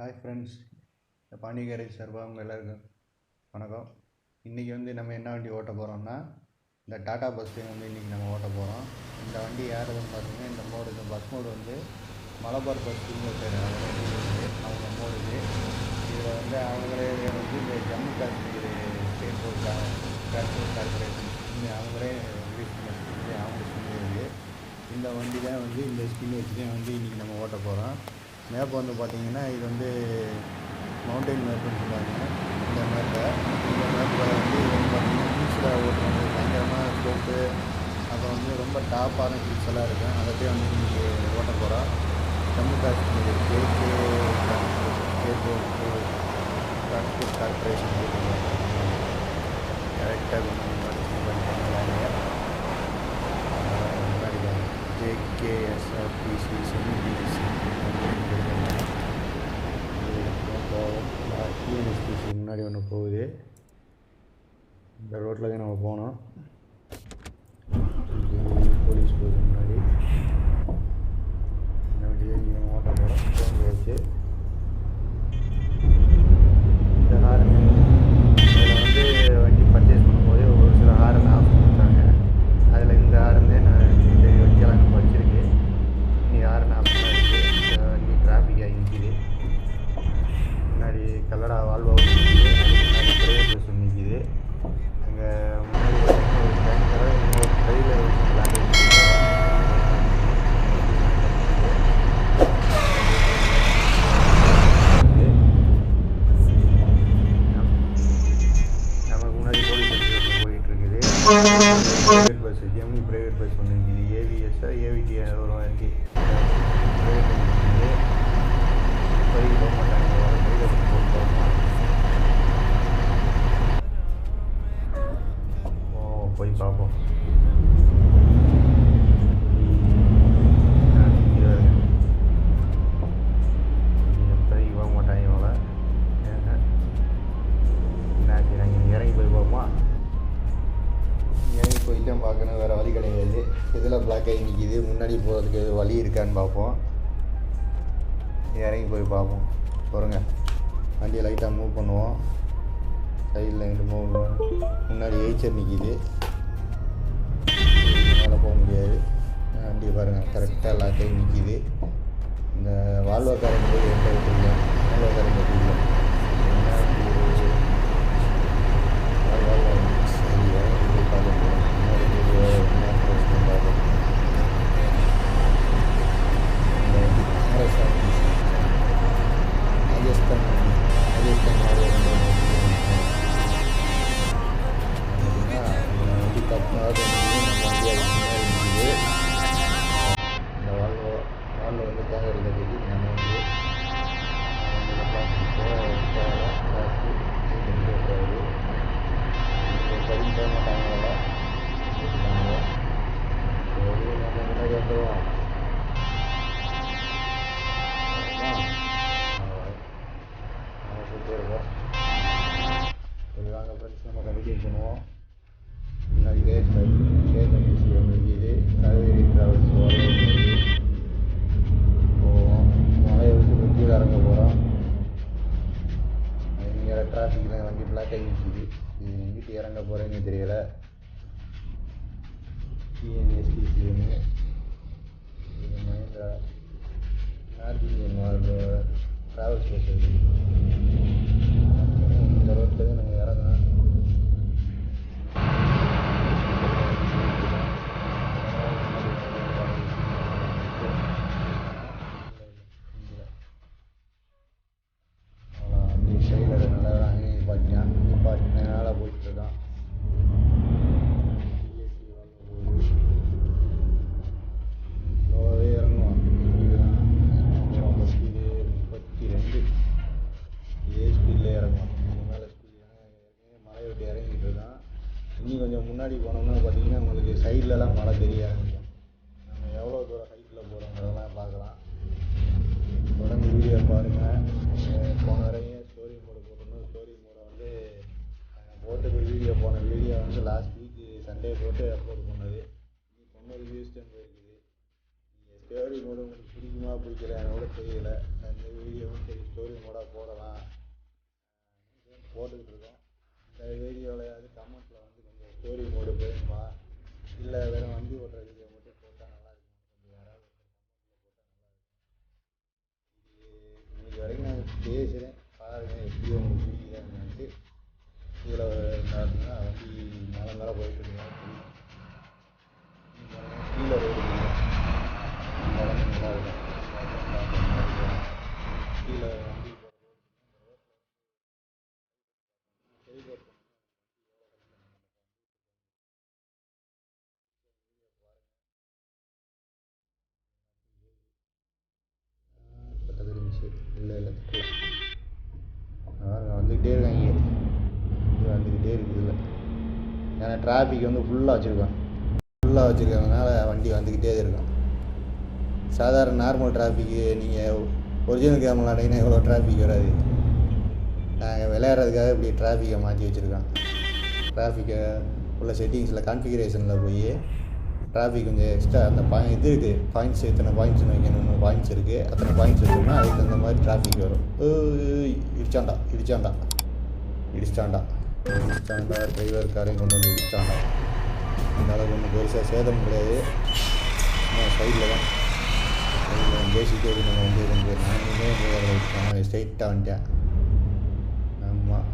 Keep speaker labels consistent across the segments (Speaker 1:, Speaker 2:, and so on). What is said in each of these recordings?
Speaker 1: Hi friends, இந்த Pandi garage சார்பாக அவங்க எல்லாருக்கும் வணக்கம். இன்றைக்கி நம்ம என்ன வண்டி ஓட்ட போகிறோம்னா, இந்த டாடா பஸ் இன்றைக்கி நம்ம ஓட்ட போகிறோம். இந்த வண்டி யாருன்னு பார்த்தீங்கன்னா, இந்த பஸ் மோடு மலபார் பஸ் அவங்க மோடு இதில் அவங்களே இந்த Jammu Kashmir state board transport corporation அவங்களே ரிலீஸ் பண்ணி அவங்க ஸ்கின் இந்த வண்டி தான் இந்த ஸ்கின் வச்சு தான் இன்றைக்கி நம்ம ஓட்ட போகிறோம். மேப் பார்த்தீங்கன்னா, இது மவுண்டைன் மேப்புன்னு சொல்லுவாங்க. இந்த மேப்பில் பார்த்தீங்கன்னா ஹில்ஸில் ஓட்டுறது பயங்கரமாக ஸ்கோப்பு, அப்புறம் ரொம்ப டாப்பான ஹில்ஸ் எல்லாம் இருக்கும். அதை போய் இன்றைக்கி ஓட்ட போகிறோம். Jammu Kashmir state board transport corporation கரெக்டாக JKSRTC TNSTC முன்னாடி ஒன்று போகுது. இந்த ரோட்டில் தான் நம்ம போனோம். போலீஸ் போகுது முன்னாடி. இந்த வண்டியை நீங்கள் ஓட்ட போகிறோம். போங்க வச்சு இந்த ஹாரன் இதில் வண்டி பர்ச்சேஸ் பண்ணும்போது ஒரு சில ஹாரன் ஆஃப் பண்ணிட்டாங்க. அதில் இந்த ஹாரன் தான் நான் இந்த வைக்கலாம் நம்ம வச்சுருக்கு. இன்னைக்கு ஹாரன் ஆஃப் தான் இருக்குது. வண்டி டிராஃபிக் ஆகி நிற்கிது. முன்னாடி கல்லடா வால்வோ நிற்கிது. அதுக்கு முன்னாடி பிரைவேட் பஸ் நிற்கிது. அங்கே முன்னாடி ஒரு டேங்கரை இன்னொரு கையில் வச்சுக்கலான்னு நமக்கு முன்னாடி போலீஸ் ஸ்டேஷன் போயிட்டுருக்குது. Private bus Gemini private bus ஒன்று இருக்குது. ஏவிஎஸ்ஸா ஏவிடி ஒரு வண்டி ப்ரைவேட் இருக்குது. இப்போதைக்கு போக மாட்டாங்க. போய் பார்ப்போம். எப்போதைக்கு போக மாட்டாங்க இவங்கள. என்னாச்சு, நாங்கள் இங்கே இறங்கி போய் பார்ப்போமா? இறங்கி போய் தான் பார்க்கணும், வேறு வழி கிடையாது. இதில் பிளாக் ஆகி நிற்கிது. முன்னாடி போகிறதுக்கு வழி இருக்கான்னு பார்ப்போம். இறங்கி போய் பார்ப்போம். பாருங்க, வண்டியை லைட்டாக மூவ் பண்ணுவோம். சைடில் எங்கிட்ட மூவ் பண்ணுவோம். முன்னாடி எய்ச்சர் நிற்கிது. மேலே போக முடியாது. வண்டி பாருங்கள், கரெக்டாக லாக்காகி நிற்கிது. இந்த வால்வோக்காரங்க போய் எந்த விட்டுருங்க. வால்வோக்காரங்க விட்டுருங்க. சரி, இறங்கி போய் பார்க்க போகிறோம். முன்னாடி பார்ப்போம். இந்த வண்டி ராஜஸ்தான் வண்டி கட்டினாவது இருக்குது. இந்த வால்வோ தேங்காய் கட்டி நம்ம பதிவு போக மாட்டாங்க. நம்ம முன்னாடி வந்துடுவோம். வாங்க ஃப்ரெண்ட்ஸ், நம்ம கண்டினியூ பண்ணுவோம். முன்னாடி கேஎஸ்ஆர்டிசி ஒன்று இருக்குது. காவேரி ட்ராவல்ஸ் போவோம். மலையை விட்டு கீழே இறங்க போகிறோம். இங்கே டிராஃபிக்கில் வண்டி பிளாக் ஆகி நிற்கிது. இது எங்கிட்ட இறங்க போகிறேன்னு தெரியலை. TNSTC ஒன்று, இது Mahindra north Indian travels bus. இந்த ரோட்டில் தான் நாங்கள் இறங்கணும். அப்படி சைடில் நல்லா அங்கேயும் பாட்டினா போயிட்டுருக்கான். ஸ்லோவாகவே இறங்குவோம். ரொம்ப ஸ்பீடு 32 இதே ஸ்பீடில் இறங்குவோம். மேலே ஸ்பீடு மலையை விட்டு இறங்கிட்டு இருக்கான். இன்னும் கொஞ்சம் முன்னாடி போனோம்னா பார்த்தீங்கன்னா உங்களுக்கு சைட்லலாம் மழை தெரிய ஆரம்பிக்கும். நம்ம எவ்வளோ தூரம் ஹைட்டில் போகிறோங்கிறதெல்லாம் பார்க்கலாம். தொடர்ந்து வீடியோ பாருங்கள். போன வரையும் ஸ்டோரி மோடு போட்டணும். ஸ்டோரி மோடை போட்டு போன வீடியோ லாஸ்ட் வீக் சண்டே போட்டு அப்லோட் பண்ணது. இன்னைக்கு 90 வியூஸ் தான் போயிருக்குது. நீங்கள் ஸ்டோரி மோடு உங்களுக்கு பிடிக்குமா பிடிக்கலன்னு கூட தெரியல. இந்த வீடியோவும் சரி ஸ்டோரி மோடாக போடலாம் போட்டுக்கிட்டு இருக்கோம். இந்த வீடியோவில் கமெண்ட்டில் வந்து கொஞ்சம் ஸ்டோரி மோடு வேணுமா இல்லை வெறும் வண்டி ஓட்டுற வீடியோ மட்டும் போட்டால் நல்லாயிருக்கும், கொஞ்சம் யாராவது இன்னைக்கு வரைக்கும் நான் பேசுகிறேன் பாருங்கள் எப்படி உங்களுக்கு பிடிக்குதான்னு. இதில் பார்த்தீங்கன்னா வண்டி மேலே போயிட்டு இருக்கேன். கீழே ரோடு நல்லா இருக்கும். கீழே வண்டி இல்லை வந்துக்கிட்டே இருக்காங்க, வந்துக்கிட்டே இருக்குதுல்ல. ஏன்னா டிராஃபிக் வந்து ஃபுல்லாக வச்சுருக்கறதுனால வண்டி வந்துக்கிட்டே இருக்கும். சாதாரண நார்மல் டிராஃபிக்கு நீங்கள் ஒரிஜினல் கேமரா விளாண்டிங்கன்னா எவ்வளோ டிராஃபிக் வராது. நாங்கள் விளையாடுறதுக்காக இப்படி டிராஃபிக்கை மாற்றி வச்சுருக்கோம். டிராஃபிக்கை உள்ள செட்டிங்ஸில் கான்ஃபிகரேஷனில் போய் டிராஃபிக் கொஞ்சம் எக்ஸ்ட்ரா அந்த இது இருக்குது பாயிண்ட்ஸ், இத்தனை பாயிண்ட்ஸ் வைக்கணும்னு பாயிண்ட்ஸ் இருக்குது. அத்தனை பாயிண்ட்ஸ் வச்சோம்னா அதுக்கு தகுந்த மாதிரி டிராஃபிக் வரும். இடிச்சாண்டா டிரைவர் காரையும் கொண்டு வந்து இடிச்சாண்டா. இந்த அளவுக்கு ஒன்றும் பெருசாக சேதம் கிடையாது. சைடில் தான் பேசிட்டு நம்ம வந்து நானுமே ஸ்ட்ரைட்டாக வந்துட்டேன்.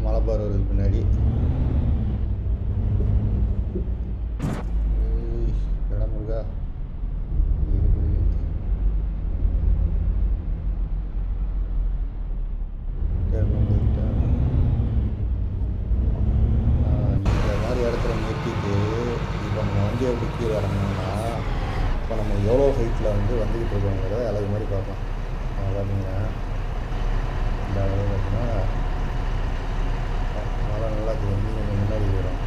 Speaker 1: மலைப்பாறை வருதுக்கு பின்னாடி இடம் இருக்கா இந்த மாதிரி இடத்துல நிறுத்திட்டு இப்போ நம்ம வண்டியை அப்படி கீழே இறங்கணும்னா இப்போ நம்ம எவ்வளோ ஹைட்டில் வந்துக்கிட்டு இருக்கோங்கிறத அழகு மாதிரி பார்க்கலாம். பார்த்தீங்கன்னா இந்த அளவு பார்த்தீங்கன்னா நல்லா தெரியும். கொஞ்சம் முன்னாடி வரும்.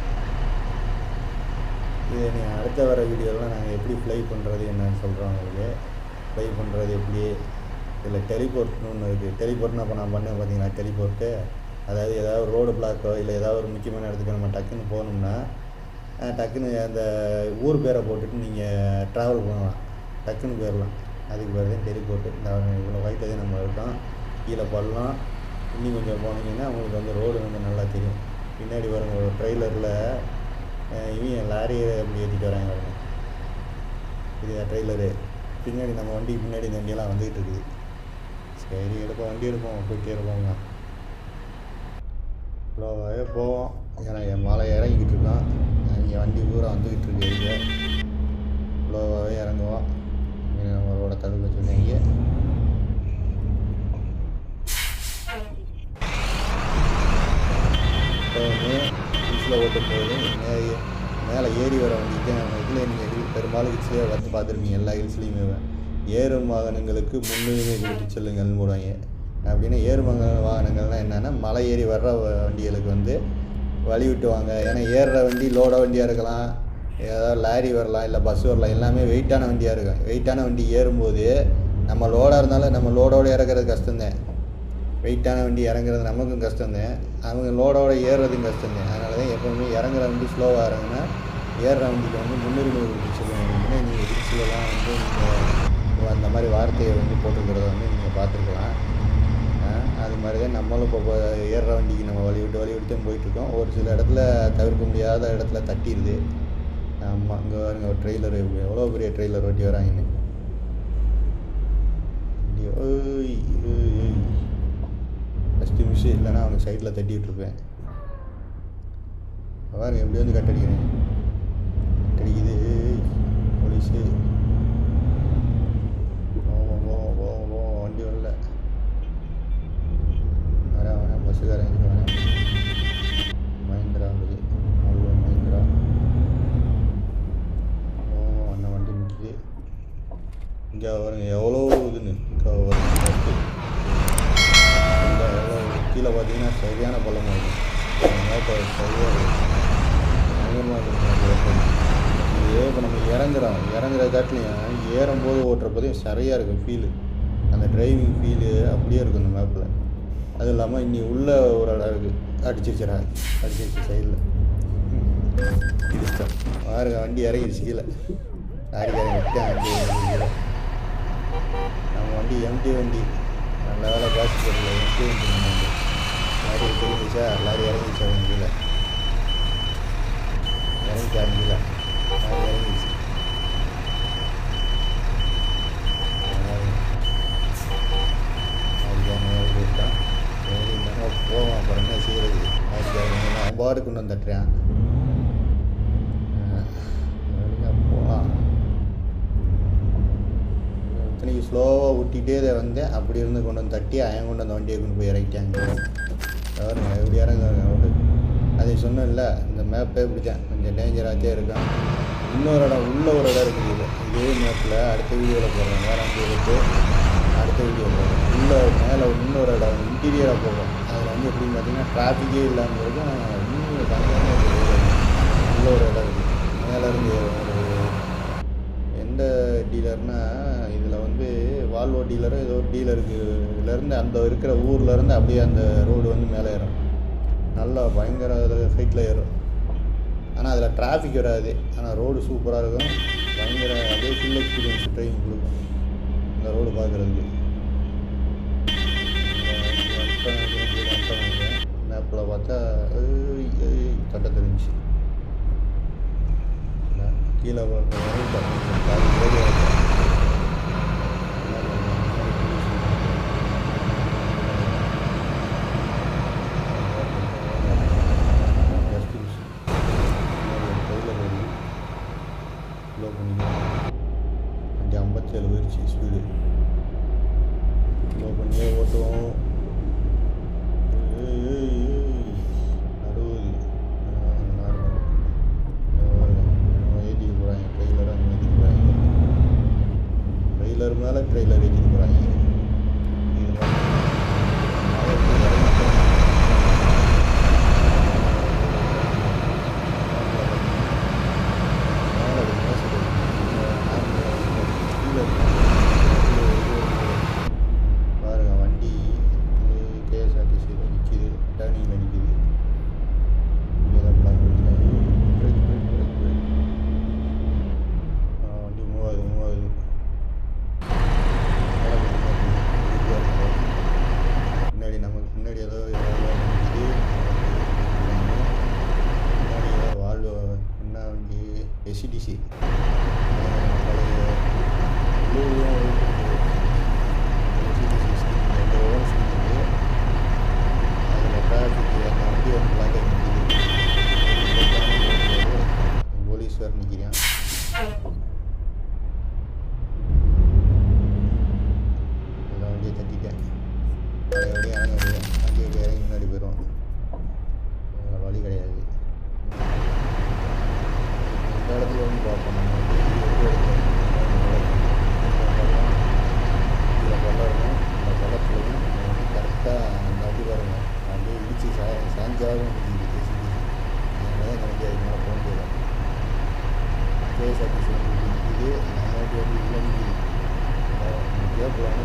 Speaker 1: இது நீங்கள் அடுத்த வர வீடியோலாம் நாங்கள் எப்படி ஃப்ளை பண்ணுறது என்னன்னு சொல்கிறோம். உங்களுக்கு ஃப்ளை பண்ணுறது எப்படி, இதில் டெலிபோர்ட்னு ஒன்று இருக்குது. டெலிபோர்ட்னா இப்போ நான் பண்ணேன் பார்த்தீங்கன்னா டெலிபோர்ட்டு, அதாவது ஏதாவது ரோடு பிளாக்கோ இல்லை ஏதாவது ஒரு முக்கியமான இடத்துக்கு நம்ம டக்குன்னு போகணும்னா டக்குன்னு அந்த ஊர் பேரை போட்டுட்டு நீங்கள் ட்ராவல் பண்ணலாம், டக்குன்னு போயிடலாம். அதுக்கு பேர் தான் டெலிபோர்ட்டு. இந்த இவ்வளோ ஹைட்டில் தான் நம்ம இருக்கோம். கீழே பள்ளம் இன்னும் கொஞ்சம் போனீங்கன்னா உங்களுக்கு ரோடு நல்லா தெரியும். பின்னாடி வரும் ஒரு ட்ரெய்லரில் இவங்க லாரியை அப்படி ஏற்றிட்டு வராங்க பாருங்க. இது ட்ரெய்லரு பின்னாடி நம்ம வண்டிக்கு பின்னாடி இந்த வண்டியெல்லாம் வந்துக்கிட்டு இருக்குது. சரி வண்டி எடுப்போம் போயிட்டே இருப்போங்க. இவ்வளோவே போவோம். ஏன்னா என் மலை இறங்கிக்கிட்டு இருக்கோம். இங்கே வண்டி பூரா வந்துக்கிட்டு இருக்கு. இவ்வளோவே இறங்குவோம். நம்மளோட தடுக்க சொன்னீங்க. ஹில்ஸில் ஓட்டும் போது மேலே ஏறி வர வண்டிக்கு இதில் நீங்கள் பெரும்பாலும் ஹில்ஸ்லேயே பார்த்துருப்பீங்க. எல்லா ஹில்ஸ்லேயுமே ஏறும் வாகனங்களுக்கு முன்னுரிமை கொடுத்து செல்லுங்கள்னு போடுவாங்க. அப்படின்னா ஏறும் வாகனங்கள்னால் என்னென்னா மலை ஏறி வர்ற வண்டிகளுக்கு வழி விட்டுவாங்க. ஏன்னா ஏறுற வண்டி லோட வண்டியாக இருக்கலாம், ஏதாவது லாரி வரலாம், இல்லை பஸ் வரலாம், எல்லாமே வெயிட்டான வண்டியாக இருக்கும். வெயிட்டான வண்டி ஏறும்போது நம்ம லோடாக இருந்தாலும் நம்ம லோடோடு இறக்குறது கஷ்டம்தான். வெயிட்டான வண்டி இறங்குறது நமக்கும் கஷ்டம்தான், அவங்க லோடோடு ஏறுறதும் கஷ்டம்தான். அதனால தான் எப்போவுமே இறங்குற வண்டி ஸ்லோவாக இறங்குனா ஏறுற வண்டிக்கு முன்னுரிமை கொடுத்து சொல்லுவாங்க. நீங்கள் ஹில்ஸ்லலாம் நீங்கள் அந்த மாதிரி வார்த்தையை போட்டுக்கிறத நீங்கள் பார்த்துருக்கலாம். அது மாதிரி தான் நம்மளும் இப்போ ஏறுற வண்டிக்கு நம்ம வழி விட்டு தான் போயிட்டுருக்கோம். ஒரு சில இடத்துல தவிர்க்க முடியாத இடத்துல தட்டிடுது. ஆமாம், இங்கே பாருங்க ஒரு ட்ரெய்லர் எவ்வளோ பெரிய ட்ரெய்லர் ஓட்டி வராங்கன்னு. ஃபஸ்ட்டு மிஷின் இல்லைன்னா அவனுக்கு சைடில் தட்டிகிட்ருப்பேன். பாருங்க எப்படி கட்டடிக்கிறேன், கட்டடிக்குது போலீஸு. வண்டி வரல, வரேன் பஸ்ஸுக்காரன் வரேன். மஹிந்திரா வருது, மஹிந்திரா. அண்ணன் வண்டி நிற்கிது. இங்கே வருங்க எவ்வளோ இதுன்னு வருங்க. எவ்வளோ கீழே பார்த்தீங்கன்னா சரியான பள்ளமாக இருக்கும். சரியாக இருக்கும், பயங்கரமாக இருக்கும். இதே இப்போ நம்ம இறங்குற காட்டிலையும் ஏறும்போது ஓட்டுறப்பதையும் சரியாக இருக்கும் ஃபீலு. அந்த டிரைவிங் ஃபீலு அப்படியே இருக்கும் இந்த மேப்பில். அதுவும் இல்லாமல் இன்னி உள்ள ஒரு இடம் இருக்குது, அடிச்சிருச்சு சைடில் இடிச்சிட்டோம். பாருங்க வண்டி இறங்கிடுச்சு கீழே. லாரிக்காரங்க விட்டேன் வண்டி கீழே. நம்ம வண்டி எம்டி வண்டி, நல்ல வேலை காசு போடல. எம்டி வண்டி நம்ம வண்டி. லாரி திரும்பிச்சா, லாரி இறங்கிச்சா அவங்க கீழே, இறங்கிச்சா அவங்க கீழே, லாரி இறங்கிச்சு. அதுக்காக போயிட்டான். சரி இருந்தாலும் போவோம், அப்புறம் என்ன செய்கிறது. அதுக்காக பாடு கொண்டு வந்து தட்டுறேன். போகலாம். இத்தனைக்கு ஸ்லோவாக ஊட்டிகிட்டே இதை வந்தேன். அப்படி இருந்து கொண்டு வந்து தட்டி அவன் கொண்டு அந்த வண்டியை கொண்டு போய் இறக்கிட்டாங்க. பாருங்க எப்படி இறங்குறாங்க ரோடு. அதை சொன்னேன்ல, இந்த மேப்பே பிடிச்சேன், கொஞ்சம் டேஞ்சராகத்தே இருக்கான். இன்னொரு இடம், உள்ள ஒரு இடம் இருக்குது. இதே மேப்பில் அடுத்த வீடியோவில் போடுறேன். வேறு வண்டி எடுத்து அடுத்த வீடியோ போடுறேன். உள்ளே மேலே இன்னொரு இடம் இன்டீரியராக போகும். அதில் வந்து எப்படின்னு பார்த்தீங்கன்னா டிராஃபிக்கே இல்லாமல் இருக்கும். இன்னும் பயங்கரமாக உள்ள ஒரு இடம் இருக்குது. மேலேருந்து ஒரு எந்த டீலர்னால், இதில் வந்து வால்வோ டீலரு ஏதோ ஒரு டீலருக்குலேருந்து அந்த இருக்கிற ஊர்லேருந்து அப்படியே அந்த ரோடு வந்து மேலே ஏறும். நல்லா பயங்கர ஹைட்டில் ஏறும். ஆனால் அதில் டிராஃபிக் வராது. ஆனால் ரோடு சூப்பராக இருக்கும். பயங்கர அப்படியே ஃபுல் எக்ஸ்பீரியன்ஸ் ட்ரைவிங் கொடுக்கும் இந்த ரோடு பார்க்குறதுக்கு. மேப்பில் பார்த்தா தட்ட தெரிஞ்சு கீழே வண்டி 57 போயிடுச்சு ஸ்பீடு. ஸ்லோ பண்ணியே ஓட்டுவோம். 60 நார்மல் ஏற்றிக்க போகிறாங்க. ட்ரெய்லராக அந்த ஏற்றிக்க போகிறாங்க. ட்ரெய்லர் மேலே ட்ரெய்லர் ஏற்றிக்க போகிறாங்க. இது பாருங்க, வண்டி கேஎஸ்ஆர்டிசியில் நிற்கிது, டர்னிங்கில் நிற்கிது. வண்டி மூவ் ஆகுது. பின்னாடி நமக்கு பின்னாடி ஏதோ நிற்கிது. பின்னாடி ஏதோ வால்வோ என்ன வண்டி, எஸ்சிடிசி பழைய அதில் டிராஃபிக் அந்த வண்டி வந்து பிளாக் ஆகி நிற்கிது. போலீஸ் வேறு நிற்கிறான். எல்லா வண்டியை தட்டிட்டேன். பழைய வண்டியை இறங்க முடியும். வண்டி வண்டி இறங்கி முன்னாடி போயிடுவோம். வழி கிடையாது. இந்த இடத்துல வந்து பார்ப்போம். நம்ம வண்டி எப்படி எடுக்கணும். இதில் பள்ளம் இருக்கும். அந்த பள்ளத்துலையும் நம்ம வந்து கரெக்டாக அந்த வண்டி பாருங்க அப்படியே இடிச்சு சாஞ்சாகவும் நிற்கிது. அதனால அந்த வண்டி அதுக்கு மேலே போக முடியல. கேஎஸ்ஆர்டிசி வண்டி நிற்கிது. நம்ம வண்டி வந்து இவ்வளோ நிற்கிது. கேட்கலான்னு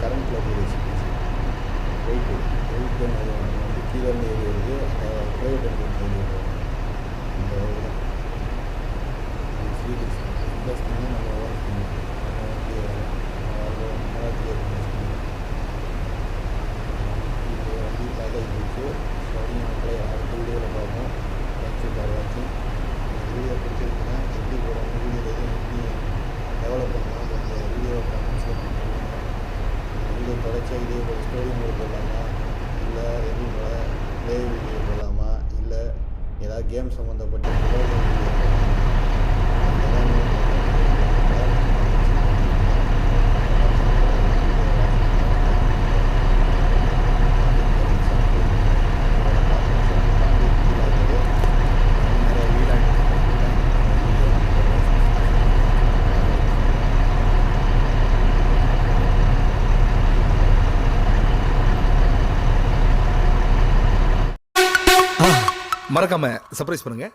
Speaker 1: கரண்ட்டில் போய் வெயிட்டு வந்து கீழே இருந்து ஏறி வருது. அந்த ப்ரைவேட் வண்டி ஏறி வருது. இந்த ஸ்வீட் இன்வெஸ்ட் பண்ணி நம்ம ஒர்க் பண்ணி நம்ம வண்டி மராத்தி இது வண்டி பார்க்க இருந்துச்சு. சரி, மக்களை அடுத்த வீடியோவில் பார்ப்போம். தேங்க்யூ ஃபார் வாட்சிங். வீடியோ பிடிச்சிருக்குன்னா எப்படி போகிறோம், வீடியோ எதுவும் எப்படி டெவலப் பண்ணலாம், கொஞ்சம் வீடியோ கமெண்ட்ஸில் பண்ணுறோம். வீடியோ தொடர்ச்சி இதே ஒரு ஸ்டோரி மோட் போடலாமா, இல்லை எப்படி ப்ளே வீடியோ போடலாமா, இல்லை ஏதாவது கேம் சம்மந்தப்பட்ட வீடியோ
Speaker 2: மறக்காம சர்ப்ரைஸ் பண்ணுங்க.